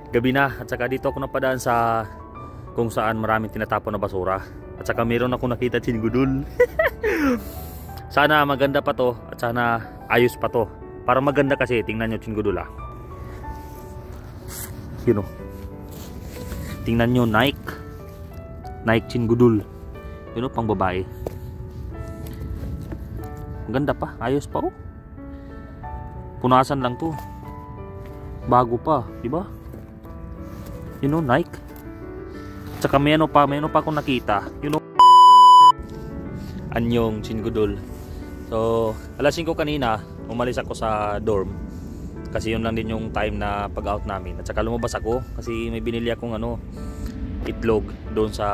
gabi na, at saka dito ako napadaan sa kung saan maraming tinatapon na basura. At saka meron ako nakita chinggudol. Sana maganda pa to at sana ayos pa to. Para maganda kasi, tingnan nyo chinggudol ah. Yun o. Tingnan nyo, Nike chinggudol. Yun o, pang babae. Maganda pa, ayos pa oh. Punasan lang to. Bago pa, di ba? You know, Nike. Tsaka may ano pa akong nakita. You know, anyong chinggudol. So, alas 5 kanina, umalis ako sa dorm. Kasi yun lang din yung time na pag-out namin. At saka lumabas ako kasi may binili akong ano, itlog doon sa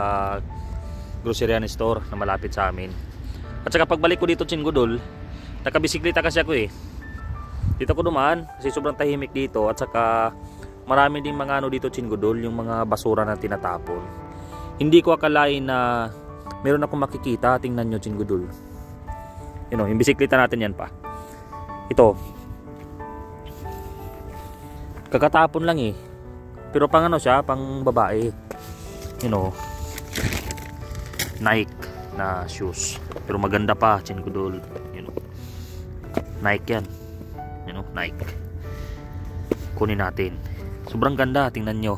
grocery store na malapit sa amin. At saka pagbalik ko dito chinggudol, nakabisikleta kasi ako eh. Dito ako dumaan kasi sobrang tahimik dito at saka marami ding mga ano dito chinggudol, yung mga basura na tinatapon. Hindi ko akalain na meron akong makikita. Tingnan nyo chinggudol. You know, yung bisikleta natin yan pa. Ito. Kakatapon lang eh. Pero pang ano siya, pang babae. You know, Nike na shoes. Pero maganda pa chinggudol. You know, Nike yan. You know, Nike. Kunin natin. Sobrang ganda, tingnan nyo.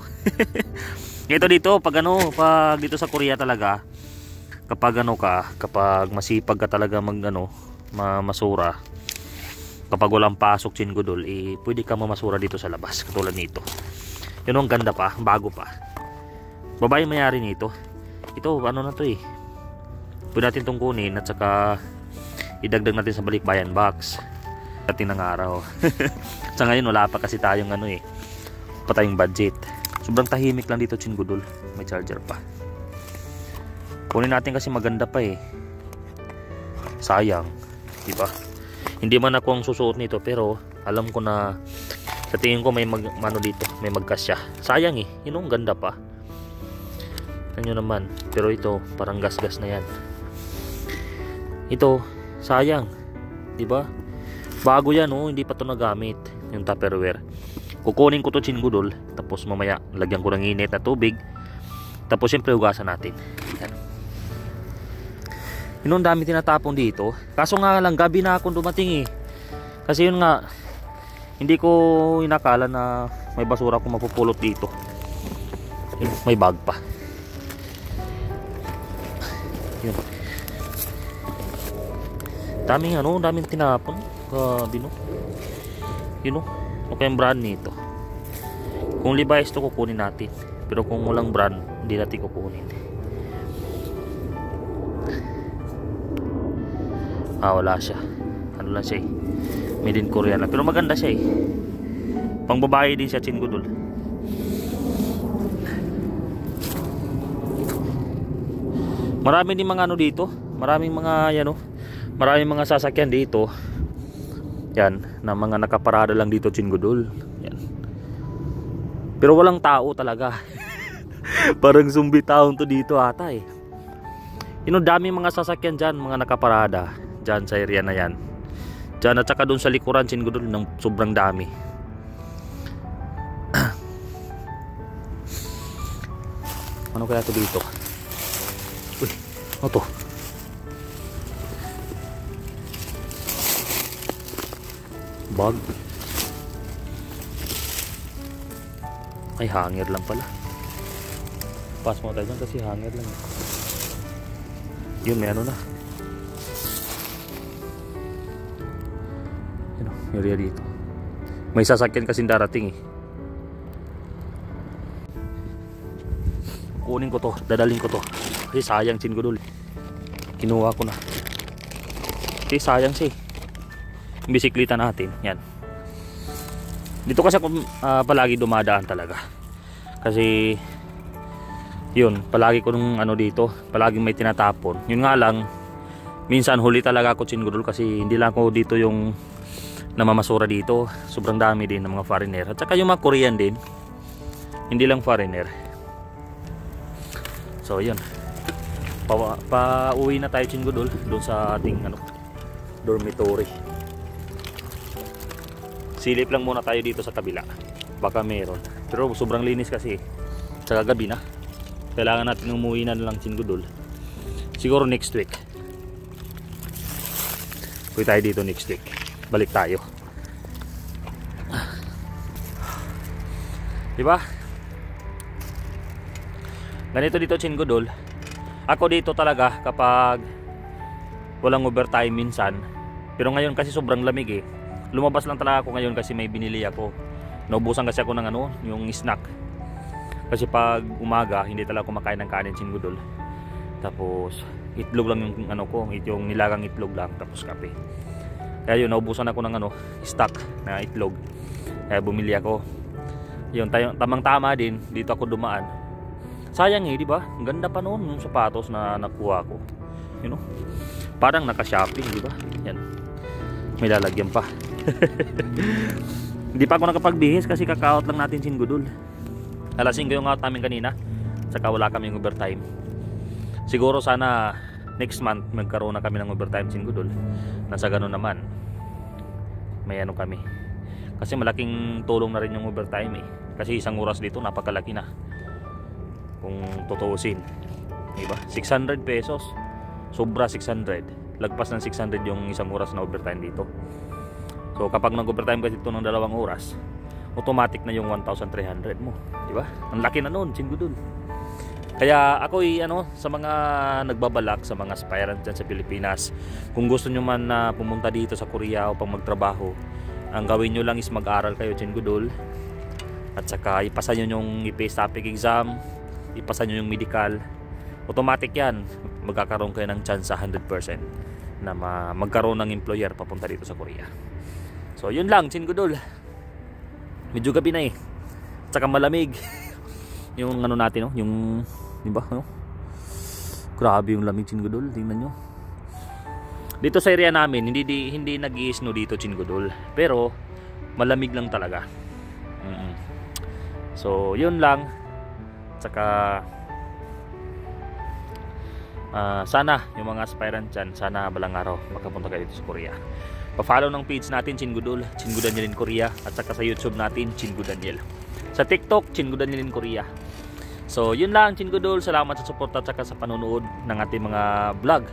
Ito dito, pag ano, pag dito sa Korea talaga, kapag ano ka, kapag masipag ka talaga mag ano, masura, kapag walang pasok chinggudol, eh, pwede ka mamasura dito sa labas, katulad nito. Yun ang ganda pa, bago pa. Babae mayari nito. Ito, ano na to eh. Pwede natin itong kunin at saka idagdag natin sa balikbayan box. Ating ng araw. Sa ngayon wala pa kasi tayong ano eh, pa tayong budget. Sobrang tahimik lang dito chinggudol. May charger pa. Kunin natin kasi maganda pa eh. Sayang, di ba? Hindi man ako ang susuot nito pero alam ko na sa tingin ko may mano dito, may magkasya. Sayang eh, yun ang ganda pa. Tanyo naman, pero ito parang gas-gas na yan. Ito, sayang, di ba? Bago yan oh, hindi pa to nagamit yung Tupperware. Kukunin ko to chinggudol, tapos mamaya lagyan ko ng init na tubig, tapos siyempre hugasan natin. Yan. Yun ang dami tinatapon dito. Kaso nga lang gabi na akong dumating eh. Kasi yun nga, hindi ko inakala na may basura akong mapupulot dito. Yun, may bag pa. Yun. Daming ano, daming tinapon. Grabe no. Yun no. Okay yung brand nito. Kung Levi's to kukunin natin. Pero kung walang brand, hindi natin kukunin. Wala siya. Ano lang siya eh, made in Korea lang. Pero maganda siya eh. Pang babae din siya chinggudol. Marami din mga ano dito. Maraming mga yan oh, maraming mga sasakyan dito. Yan, na mga nakaparada lang dito chinggudol. Yan. Pero walang tao talaga. Parang zombie town to dito ata eh. Yun, dami mga sasakyan dyan, mga nakaparada dyan sa area na yan. Dyan at saka doon sa likuran chinggudol ng sobrang dami. Ano kaya to dito? Uy, ano to? Bag. Ay, hanger lang pala. Pas mo tayo dyan kasi hanger lang. Yun, may ano na. Yun, area dito. May sasakyan kasing darating eh. Kunin ko to, dadalhin ko to. Kasi sayang chinggudol. Kinuha ko na. Kasi sayang siya eh. Bisikleta natin, yan. Dito kasi ako palagi dumadaan talaga. Kasi yun, palagi ko nung ano dito, palagi may tinatapon. Yun nga lang, minsan huli talaga ako chinggudol kasi hindi lang ako dito yung namamasura dito. Sobrang dami din ng mga foreigner. At saka yung mga Korean din. Hindi lang foreigner. So yun. Pa-uwi na tayo chinggudol doon sa ating ano, dormitory. Silip lang muna tayo dito sa kabila. Baka meron. Pero sobrang linis kasi. Sa gabi na. Kailangan natin umuwi na lang Chingodol. Siguro next week. Uwi tayo dito next week. Balik tayo. Diba? Ganito dito Chingodol. Ako dito talaga kapag walang overtime minsan. Pero ngayon kasi sobrang lamig eh. Lumabas lang talaga ako ngayon kasi may binili ako. Naubusan kasi ako ng ano, yung snack. Kasi pag umaga, hindi talaga kumakain ng kanin Chingodol. Tapos itlog lang yung ano ko, yung nilagang itlog lang tapos kape. Kaya yun, naubusan ako ng ano, stock na itlog. Kaya bumili ako. Yun, tamang-tama din dito ako dumaan. Sayang eh, di ba? Ang ganda pa noon yung sapatos na nakuha ko. You know? Parang naka-shopping, di ba? Yan. May lalagyan pa. Hindi pa ako nakapagbihis kasi kaka-out lang natin Chingodol. Alasing ko yung out namin kanina. Saka wala kaming overtime. Siguro sana next month magkaroon na kami ng overtime Chingodol. Nasa ganun naman may ano kami. Kasi malaking tulong na rin yung overtime eh. Kasi isang oras dito napakalaki na. Kung tutuusin. Diba? 600 pesos. Sobra 600. Lagpas ng 600 yung isang oras na overtime dito. So kapag nag-overtime ka dito ng 2 oras, automatic na yung 1,300 mo, di ba? Ang laki na noon, Chingodol. Kaya ako sa mga nagbabalak, sa mga aspirant dyan sa Pilipinas, kung gusto nyo man na pumunta dito sa Korea upang magtrabaho, ang gawin nyo lang is mag-aral kayo Chingodol. At saka ipasa nyo yung IPSAPIC exam, ipasa nyo yung medical. Automatic yan, magkakaroon kayo ng chance sa 100% na magkaroon ng employer papunta dito sa Korea. So yun lang Chingodol. Medyo gabi na eh. Tsaka malamig. Yung ano natin, yung diba, grabe yung lamig Chingodol, tingnan nyo. Dito sa area namin, hindi nag-i-snow dito Chingodol, pero malamig lang talaga. So, yun lang. Tsaka sana yung mga aspirant dyan, sana balang araw makapunta kayo dito sa Korea. Pa-follow ng page natin Chingodol, Chingo Daniel in Korea, at saka sa YouTube natin Chingo Daniel. Sa TikTok Chingo Daniel in Korea. So yun lang Chingodol, salamat sa support at saka sa panonood ng ating mga vlog.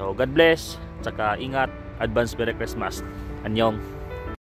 So God bless, at saka ingat, advance Merry Christmas. Annyeong.